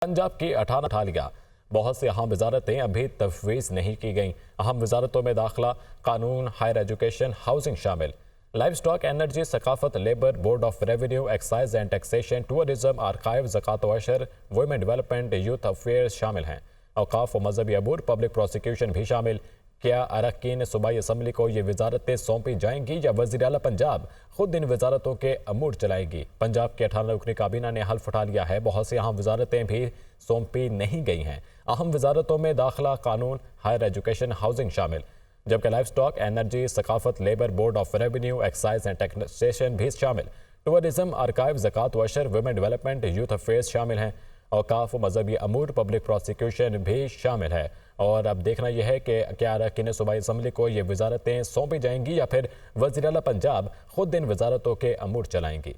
पंजाब की 18 उठा लिया। बहुत सी अहम वजारतें अभी तफवीज़ नहीं की गईं। अहम वजारतों में दाखिला, कानून, हायर एजुकेशन, हाउसिंग शामिल। लाइव स्टॉक, एनर्जी, सकाफत, labour, board of revenue, excise and taxation, tourism, archive, ज़कात व अशर, वुमेन डेवलपमेंट, यूथ अफेयर्स शामिल हैं। औकाफ व मजहबी अमूर, पब्लिक प्रोसिक्यूशन भी शामिल। क्या अरकान सूबाई असम्बली को ये वजारतें सौंपी जाएंगी या वज़ीर आला पंजाब खुद इन वजारतों के अमूर चलाएगी? पंजाब के 18 रुकनी काबीना ने हल्फ उठा लिया है। बहुत सी अहम वजारतें भी सौंपी नहीं गई हैं। अहम वजारतों में दाखिला, कानून, हायर एजुकेशन, हाउसिंग शामिल, जबकि लाइव स्टॉक, एनर्जी, सकाफत, labour, board of revenue, excise and taxation भी शामिल। टूरिज्म, आर्काइव, ज़कात व अशर, वुमेन डेवलपमेंट, यूथ अफेयर्स शामिल हैं। औकाफ, मजहबी अमूर, पब्लिक प्रोसिक्यूशन भी शामिल है। और अब देखना यह है कि क्या अरकान सूबाई असम्बली को ये वजारतें सौंपी जाएंगी या फिर वज़ीर आला पंजाब खुद इन वजारतों के अमूर चलाएंगी।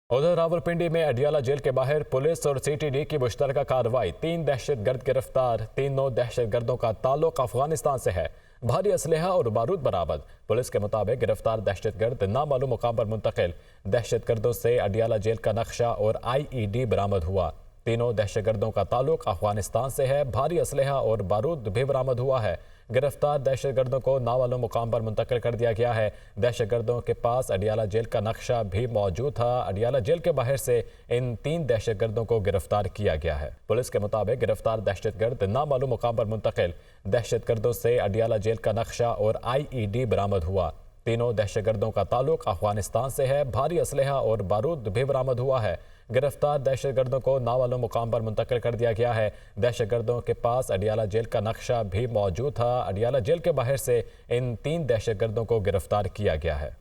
उधर रावलपिंडी में अडियाला जेल के बाहर पुलिस और CTD की मुश्तरका कार्रवाई। 3 दहशतगर्द गिरफ्तार। 3 दहशतगर्दों का ताल्लुक अफगानिस्तान से है। भारी असलहा और बारूद बरामद। पुलिस के मुताबिक गिरफ्तार दहशतगर्द नामालूम मुकाम पर मुंतकिल। दहशतगर्दों से अडियाला जेल का नक्शा और IED बरामद हुआ। 3 दहशतगर्दों का ताल्लुक अफगानिस्तान से है। भारी असलहा और बारूद भी बरामद हुआ है। गिरफ्तार दहशतगर्दों को नामालूम मुकाम पर मुंतकिल कर दिया गया है। दहशतगर्दों के पास अडियाला जेल का नक्शा भी मौजूद था। अडियाला जेल के बाहर से इन 3 दहशतगर्दों को गिरफ्तार किया गया है। पुलिस के मुताबिक गिरफ्तार दहशतगर्द नामालूम मुकाम पर मुंतकिल। दहशतगर्दों से अडियाला जेल का नक्शा और IED बरामद हुआ। 3 दहशतगर्दों का ताल्लुक अफगानिस्तान से है। भारी असलहा और बारूद भी बरामद हुआ है। गिरफ्तार दहशतगर्दों को नामालूम मुकाम पर मुंतकिल कर दिया गया है। दहशतगर्दों के पास अडियाला जेल का नक्शा भी मौजूद था। अडियाला जेल के बाहर से इन 3 दहशतगर्दों को गिरफ्तार किया गया है।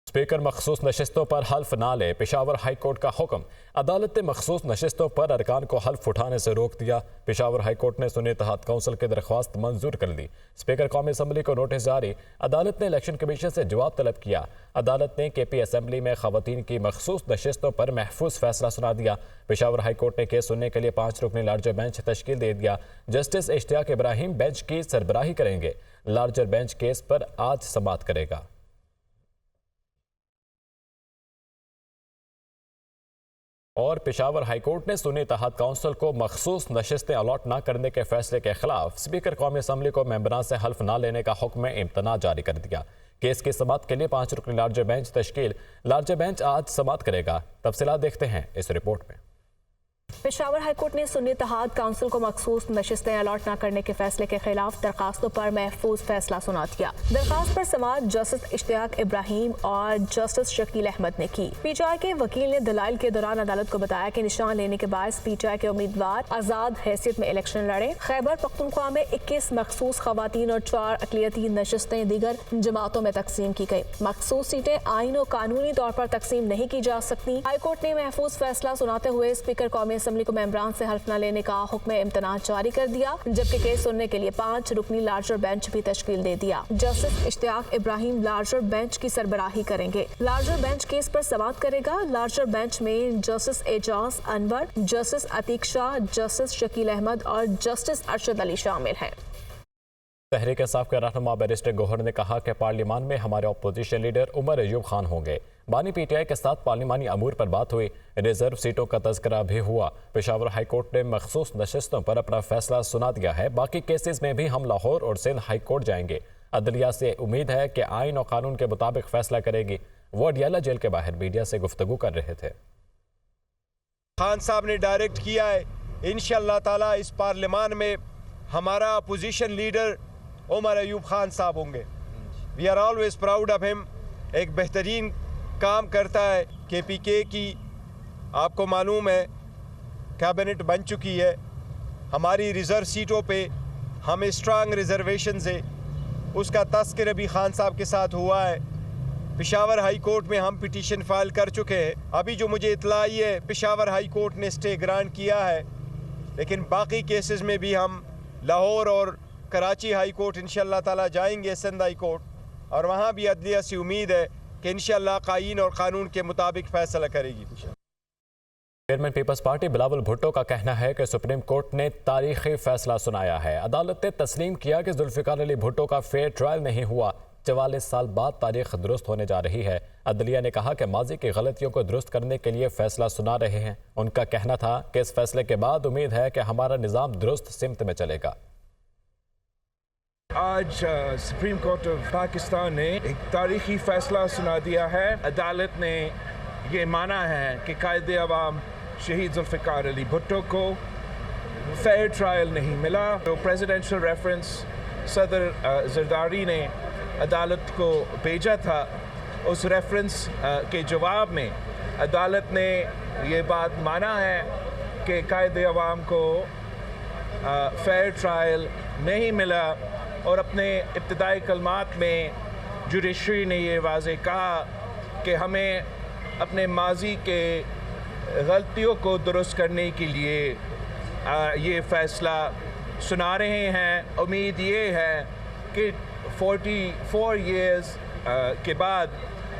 स्पीकर मखसूस नशिस्तों पर हल्फ ना ले, पेशावर हाई कोर्ट का हुक्म। अदालत ने मखसूस नशिस्तों पर अरकान को हल्फ उठाने से रोक दिया। पेशावर हाई कोर्ट ने सुन्नी इत्तेहाद काउंसिल की दरख्वास्त मंजूर कर ली। स्पीकर कौमी असम्बली को नोटिस जारी। अदालत ने इलेक्शन कमीशन से जवाब तलब किया। अदालत ने KP असम्बली में खवातीन की मखसूस नशिस्तों पर महफूज फैसला सुना दिया। पेशावर हाई कोर्ट ने केस सुनने के लिए 5 रुकनी लार्जर बेंच तश्कील दे दिया। जस्टिस इश्तियाक इब्राहिम बेंच की सरबराही करेंगे। लार्जर बेंच केस पर आज समाअत करेगा। और पेशावर हाईकोर्ट ने सुन्नी इत्तेहाद काउंसिल को मखसूस नशिस्तें अलॉट न करने के फैसले के खिलाफ स्पीकर कौमी असम्बली को मेंबरान से हल्फ न लेने का हुक्म इम्तना जारी कर दिया। केस की समाअत के लिए 5 रुकनी लार्जर बेंच तश्कील। लार्जर बेंच आज समाअत करेगा। तफसीलात देखते हैं इस रिपोर्ट में। पेशावर हाईकोर्ट ने सुन्नी इत्तेहाद काउंसिल को मखसूस नशिस्तें अलॉट न करने के फैसले के खिलाफ दरखास्तों पर महफूज फैसला सुना दिया। दरखास्त पर समाअत जस्टिस इश्तियाक इब्राहिम और जस्टिस शकील अहमद ने की। PTI के वकील ने दलाइल के दौरान अदालत को बताया कि निशान लेने के बाद PTI के उम्मीदवार आजाद हैसियत में इलेक्शन लड़े। खैबर पख्तूनख्वा में 21 मखसूस खवातीन और 4 अक़लियती नशिस्तें दीगर जमातों में तकसीम की गई। मखसूस सीटें आईन और कानूनी तौर पर तकसीम नहीं की जा सकती। हाईकोर्ट ने महफूज फैसला सुनाते हुए स्पीकर कौमी असम्बली को मेंबरान से हल्फ न लेने का हुक्म इम्तना जारी कर दिया, जबकि केस सुनने के लिए 5 रुकनी लार्जर बेंच भी तश्कील दे दिया। Justice Ishtiaq Ibrahim larger bench की सरबराही करेंगे। लार्जर बेंच केस पर समाअत करेगा। लार्जर बेंच में justice Ejaz Anwar, justice Atiq Shah, justice Shakeel Ahmad और जस्टिस अरशद अली शामिल हैं। तहरीक इंसाफ के रहनुमा बैरिस्टर गौहर ने कहा कि पार्लियामान में हमारे अपोजिशन लीडर उमर अयूब खान होंगे। बानी PTI के साथ पार्लिमानी अमूर पर बात हुई। रिजर्व सीटों का तज़किरा भी हुआ। पेशावर हाई कोर्ट ने मखसूस नशिस्तों पर अपना फैसला सुना दिया है। बाकी केसेस में भी हम लाहौर और सिंध हाई कोर्ट जाएंगे। अदलिया से उम्मीद है कि आइन और कानून के मुताबिक फैसला करेगी। वो अडियाला जेल के बाहर मीडिया से गुफ्तगू कर रहे थे। खान साहब ने डायरेक्ट किया है, इंशाअल्लाह ताला इस पार्लियामान में हमारा अपोजिशन लीडर उमर अयूब खान साहब होंगे। We are always proud of him. एक बेहतरीन काम करता है। KPK की आपको मालूम है कैबिनेट बन चुकी है। हमारी रिज़र्व सीटों पे हमें स्ट्रांग रिजर्वेशन है, उसका तस्करा भी खान साहब के साथ हुआ है। पेशावर हाई कोर्ट में हम पिटीशन फाइल कर चुके हैं। अभी जो मुझे इत्तला आई है, पेशावर हाई कोर्ट ने स्टे ग्रांट किया है, लेकिन बाकी केसेस में भी हम लाहौर और कराची हाई कोर्ट इंशाअल्लाह ताला जाएंगे, सिंध हाई कोर्ट, और वहाँ भी अदलिया से उम्मीद है कि इंशाअल्लाह कायीन और कानून के मुताबिक फैसला करेगी। Chairman peoples party Bilawal Bhutto का कहना है कि सुप्रीम कोर्ट ने तारीखी फैसला सुनाया है। अदालत ने तस्लीम किया कि जुल्फिकार अली भुट्टो का फेयर ट्रायल नहीं हुआ। 44 سال بعد تاریخ درست ہونے جا رہی ہے۔ عدلیہ نے کہا کہ ماضی کی غلطیوں کو درست کرنے کے لیے فیصلہ سنا رہے ہیں۔ ان کا کہنا تھا کہ اس فیصلے کے بعد امید ہے کہ ہمارا نظام درست سمت میں چلے گا۔ آج سپریم کورٹ آف پاکستان نے ایک تاریخی فیصلہ سنا دیا ہے۔ عدالت نے یہ مانا ہے کہ قائد عوام شہید ذوالفقار علی بھٹو کو فیئر ٹرائل نہیں ملا۔ پریزیڈنشل ریفرنس صدر زرداری نے عدالت کو بھیجا تھا، اس ریفرنس کے جواب میں عدالت نے یہ بات مانا ہے کہ قائد عوام کو فیئر ٹرائل نہیں ملا، اور اپنے ابتدائی کلمات میں جوڈیشری نے یہ واضح کہا کہ ہمیں اپنے ماضی کے غلطیوں کو درست کرنے کے لیے یہ فیصلہ سنا رہے ہیں۔ امید یہ ہے کہ 44 ایئرز کے بعد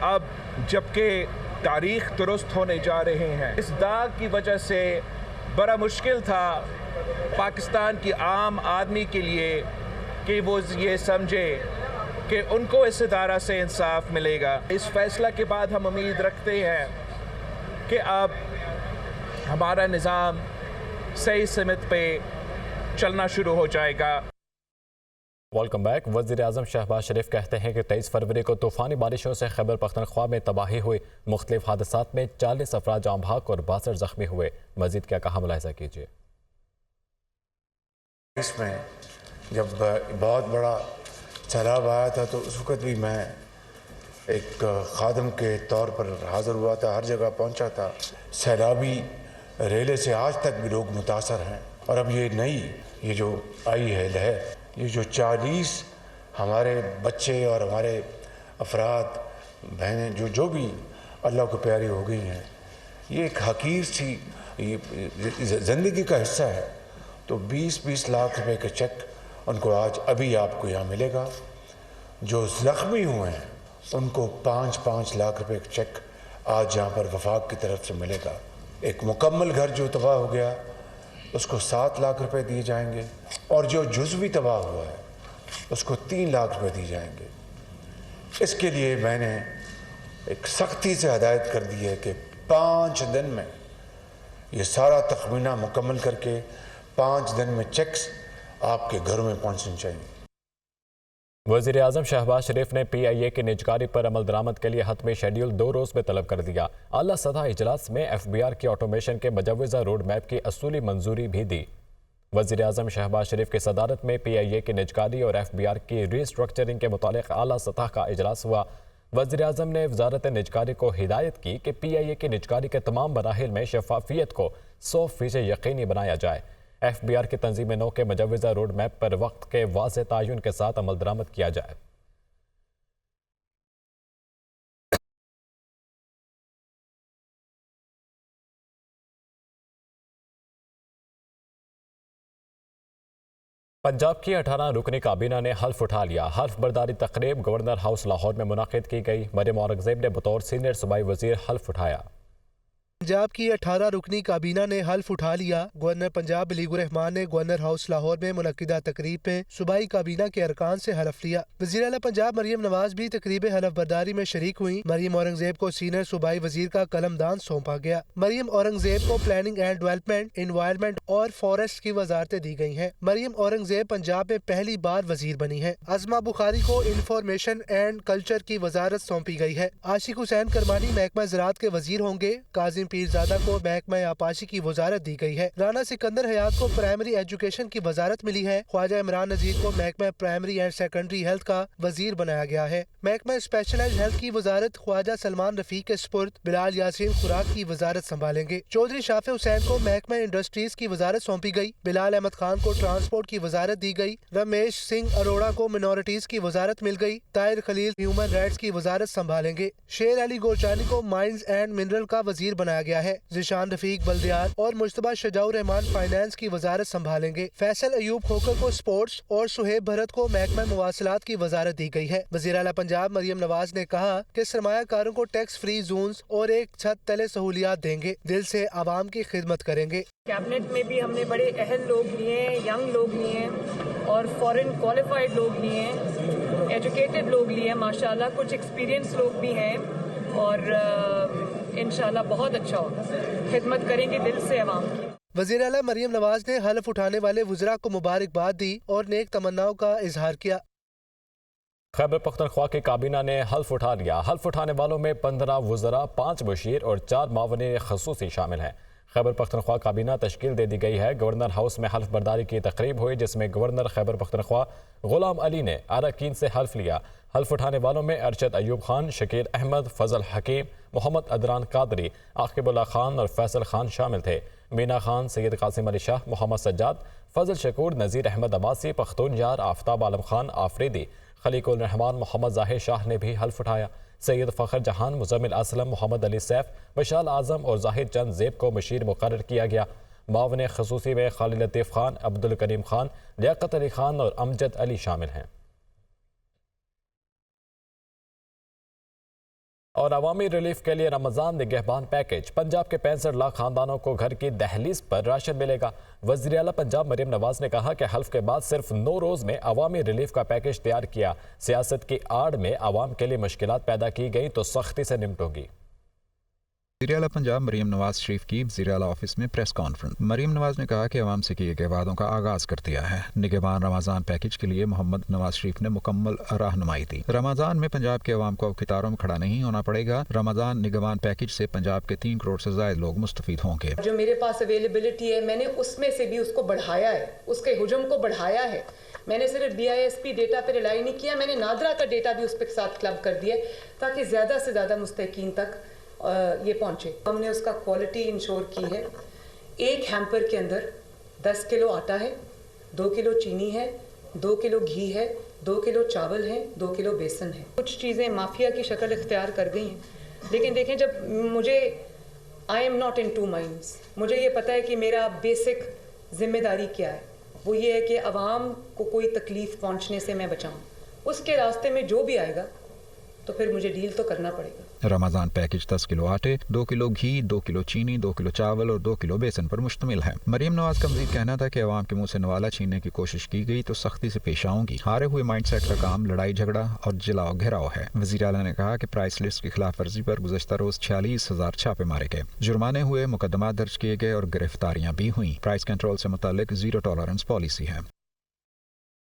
اب جبکہ تاریخ درست ہونے جا رہے ہیں، اس داغ کی وجہ سے بڑا مشکل تھا پاکستان کی عام آدمی کے لیے کہ وہ یہ سمجھے کہ ان کو اس ادارہ سے انصاف ملے گا۔ اس فیصلہ کے بعد ہم امید رکھتے ہیں کہ اب ہمارا نظام صحیح سمت پہ چلنا شروع ہو جائے گا۔ Welcome back. وزیر اعظم شہباز شریف کہتے ہیں کہ 23 فروری کو طوفانی بارشوں سے خیبر پختونخوا میں تباہی ہوئی، مختلف حادثات میں 40 افراد جاں بحق اور 62 زخمی ہوئے۔ مزید کیا کہا، ملاحظہ کیجیے۔ اس میں جب بہت بڑا سیلاب آیا تھا تو اس وقت بھی میں ایک خادم کے طور پر حاضر ہوا تھا، ہر جگہ پہنچا تھا۔ سیلابی ریلے سے آج تک بھی لوگ متاثر ہیں، اور اب یہ جو آئی ہے لہر، یہ جو 40 ہمارے بچے اور ہمارے افراد بہنیں جو بھی اللہ کو پیاری ہو گئی ہیں، یہ ایک حقیر سی زندگی کا حصہ ہے۔ تو 20-20 لاکھ روپے کے چیک ان کو آج ابھی آپ کو یہاں ملے گا۔ جو زخمی ہوئے ہیں ان کو 5-5 لاکھ روپے کا چیک آج یہاں پر وفاق کی طرف سے ملے گا۔ ایک مکمل گھر جو تباہ ہو گیا اس کو 7 لاکھ روپے دیے جائیں گے، اور جو جزوی تباہ ہوا ہے اس کو 3 لاکھ روپے دیے جائیں گے۔ اس کے لیے میں نے ایک سختی سے ہدایت کر دی ہے کہ 5 دن میں یہ سارا تخمینہ مکمل کر کے 5 دن میں چیکس آپ کے گھروں میں پہنچنے چاہیے۔ وزیر اعظم شہباز شریف نے پی آئی اے کی نجکاری پر عمل درآمد کے لیے حتمی شیڈیول 2 روز میں طلب کر دیا۔ اعلیٰ سطح اجلاس میں ایف بی آر کی آٹومیشن کے مجوزہ روڈ میپ کی اصولی منظوری بھی دی۔ وزیر اعظم شہباز شریف کی صدارت میں پی آئی اے کی نجکاری اور ایف بی آر کی ری اسٹرکچرنگ کے متعلق اعلیٰ سطح کا اجلاس ہوا۔ وزیر اعظم نے وزارت نجکاری کو ہدایت کی کہ پی آئی اے کی نجکاری کے تمام مراحل میں شفافیت کو 100% یقینی بنایا جائے۔ ایف بی آر کی تنظیم نو کے مجوزہ روڈ میپ پر وقت کے واضح تعین کے ساتھ عمل درآمد کیا جائے۔ پنجاب کی 18 رکنی کابینہ نے حلف اٹھا لیا۔ حلف برداری تقریب گورنر ہاؤس لاہور میں منعقد کی گئی۔ مریم اورنگزیب نے بطور سینئر صوبائی وزیر حلف اٹھایا۔ پنجاب کی 18 رکنی کابینہ نے حلف اٹھا لیا۔ گورنر پنجاب علی الرحمان نے گورنر ہاؤس لاہور میں منعقدہ تقریب میں صوبائی کابینہ کے ارکان سے حلف لیا۔ وزیر اعلیٰ پنجاب مریم نواز بھی تقریب حلف برداری میں شریک ہوئی۔ مریم اورنگزیب کو سینئر صوبائی وزیر کا قلم دان سونپا گیا۔ مریم اورنگزیب کو پلاننگ اینڈ ڈیولپمنٹ، انوائرمنٹ اور فارسٹ کی وزارتیں دی گئی ہیں۔ مریم اورنگزیب پنجاب میں پہلی بار وزیر بنی ہے۔ عظمہ بخاری کو انفارمیشن اینڈ کلچر کی وزارت سونپی گئی ہے۔ عاشق حسین کرمانی محکمہ زراعت کے وزیر ہوں گے۔ کاظم پیرزادہ کو محکمہ آبپاشی کی وزارت دی گئی ہے۔ رانا سکندر حیات کو پرائمری ایجوکیشن کی وزارت ملی ہے۔ خواجہ عمران نذیر کو محکمہ پرائمری اینڈ سیکنڈری ہیلتھ کا وزیر بنایا گیا ہے۔ محکمہ اسپیشلائزڈ ہیلتھ کی وزارت خواجہ سلمان رفیق کے سپرد بلال یاسین خوراک کی وزارت سنبھالیں گے۔ چودھری شافع حسین کو محکمہ انڈسٹریز کی وزارت سونپی گئی۔ بلال احمد خان کو ٹرانسپورٹ کی وزارت دی گئی۔ رمیش سنگھ اروڑا کو منورٹیز کی وزارت مل گئی۔ طاہر خلیل ہیومن رائٹس کی وزارت سنبھالیں گے۔ شیر علی گورچانی کو مائنز اینڈ منرل کا وزیر بنایا گیا ہے۔ ذیشان رفیق بلدیات اور مجتبیٰ شجاع الرحمان فائنانس کی وزارت سنبھالیں گے۔ فیصل ایوب کھوکھر کو سپورٹس اور سہیب بھرت کو محکمہ مواصلات کی وزارت دی گئی ہے۔ وزیر اعلیٰ پنجاب مریم نواز نے کہا کہ سرمایہ کاروں کو ٹیکس فری زونز اور ایک چھت تلے سہولیات دیں گے، دل سے عوام کی خدمت کریں گے۔ کیبنٹ میں بھی ہم نے بڑے اہل لوگ لیے ہیں، ینگ لوگ لیے ہیں اور فورن کوالیفائڈ لوگ لیے ہیں एजुकेटेड लोग लिए हैं माशाल्लाह, कुछ एक्सपीरियंस लोग भी हैं और इंशाल्लाह बहुत अच्छा होगा, खिदमत करेंगे दिल से अवाम की। वज़ीर आला मरियम नवाज ने हल्फ उठाने वाले वुज़रा को मुबारकबाद दी और नेक तमन्नाओं का इजहार किया। खैबर पख्तनख्वा की काबीना ने हल्फ उठा लिया। हल्फ उठाने वालों में 15 वुज़रा, 5 मुशीर और 4 मावने खसूसी शामिल हैं। खैबर पख्तनख्वा काबीना तश्कील दे दी गई है। गवर्नर हाउस में हल्फ बर्दारी की तकरीब हुई जिसमें गवर्नर खैबर पख्तनख्वा गुलाम अली ने अरकान से हल्फ लिया। हल्फ उठाने वालों में अरशद अयूब खान, शकील अहमद, फजल हकीम, मोहम्मद अदरान कादरी, आकिबुल्ला खान और फैसल खान शामिल थे। मीना खान, सैयद कासिम अली शाह, मोहम्मद सज्जाद, फजल शकूर, नज़ीर अहमद अब्बासी, पख्तून यार, आफ्ताब आलम खान आफरीदी, खलीकुल रहमान, मोहम्मद जाहिर शाह ने भी हल्फ उठाया। सैयद फ़खर जहान, मुज़म्मिल असलम, मोहम्मद अली सैफ, विशाल आज़म और जाहिद चंद ज़ेब को मशीर मुकर्रर किया गया। मावन खसूसी में खालिद लतीफ़ खान, अब्दुल करीम खान, लियाकत अली खान और अमजद अली शामिल हैं। और अवामी रिलीफ के लिए रमज़ान निगहबान पैकेज। पंजाब के 65 लाख खानदानों को घर की दहलीज पर राशन मिलेगा। वज़ीर आला पंजाब मरियम नवाज ने कहा कि हल्फ के बाद सिर्फ 9 रोज़ में अवामी रिलीफ का पैकेज तैयार किया। सियासत की आड़ में अवाम के लिए मुश्किलात पैदा की गई तो सख्ती से निपटोगी। वज़ीर आला पंजाब मरियम नवाज शरीफ की वज़ीर आला ऑफिस में प्रेस कॉन्फ्रेंस। मरियम नवाज ने कहा कि अवाम से किए गए वादों का आगाज़ कर दिया है। निगहबान रमज़ान पैकेज के लिए मोहम्मद नवाज शरीफ ने मुकम्मल रहनुमाई दी। रमज़ान में पंजाब के अवाम को अब कतारों में खड़ा नहीं होना पड़ेगा। रमज़ान निगहबान पैकेज से पंजाब के 3 करोड़ से ज़ायद लोग मुस्तफ़ीद होंगे। जो मेरे पास अवेलेबिलिटी है मैंने उसमें से भी उसको बढ़ाया है, उसके हुजम को बढ़ाया है। मैंने सिर्फ BISP डेटा पर रिलाई नहीं किया, मैंने नादरा का डेटा भी उस पर साथ क्लब कर दिया ताकि ज़्यादा से ज़्यादा मुस्तकीन तक ये पहुंचे। हमने उसका क्वालिटी इंश्योर की है। एक हैम्पर के अंदर 10 किलो आटा है, 2 किलो चीनी है, 2 किलो घी है, 2 किलो चावल है, 2 किलो बेसन है। कुछ चीज़ें माफिया की शक्ल इख्तियार कर गई हैं, लेकिन देखें जब मुझे I am not in two minds, मुझे ये पता है कि मेरा बेसिक जिम्मेदारी क्या है। वो ये है कि अवाम को कोई तकलीफ़ पहुँचने से मैं बचाऊँ। उसके रास्ते में जो भी आएगा तो फिर मुझे डील तो करना पड़ेगा। रमज़ान पैकेज 10 किलो आटे, 2 किलो घी, 2 किलो चीनी, 2 किलो चावल और 2 किलो बेसन पर मुश्तमिल है। मरियम नवाज का मज़ीद कहना था कि अवाम के मुंह से नवाला छीनने की कोशिश की गई तो सख्ती से पेश आऊंगी। हारे हुए माइंडसेट का काम लड़ाई झगड़ा और जलाओ घेराव है। वज़ीर आला ने कहा कि प्राइस लिस्ट की खिलाफ वर्जी पर गुज़श्ता रोज 46,000 छापे मारे गए, जुर्माने हुए, मुकदमा दर्ज किए गए और गिरफ्तारियां भी हुई। प्राइस कंट्रोल से मुतालिक 0 टॉलरेंस पॉलिसी है।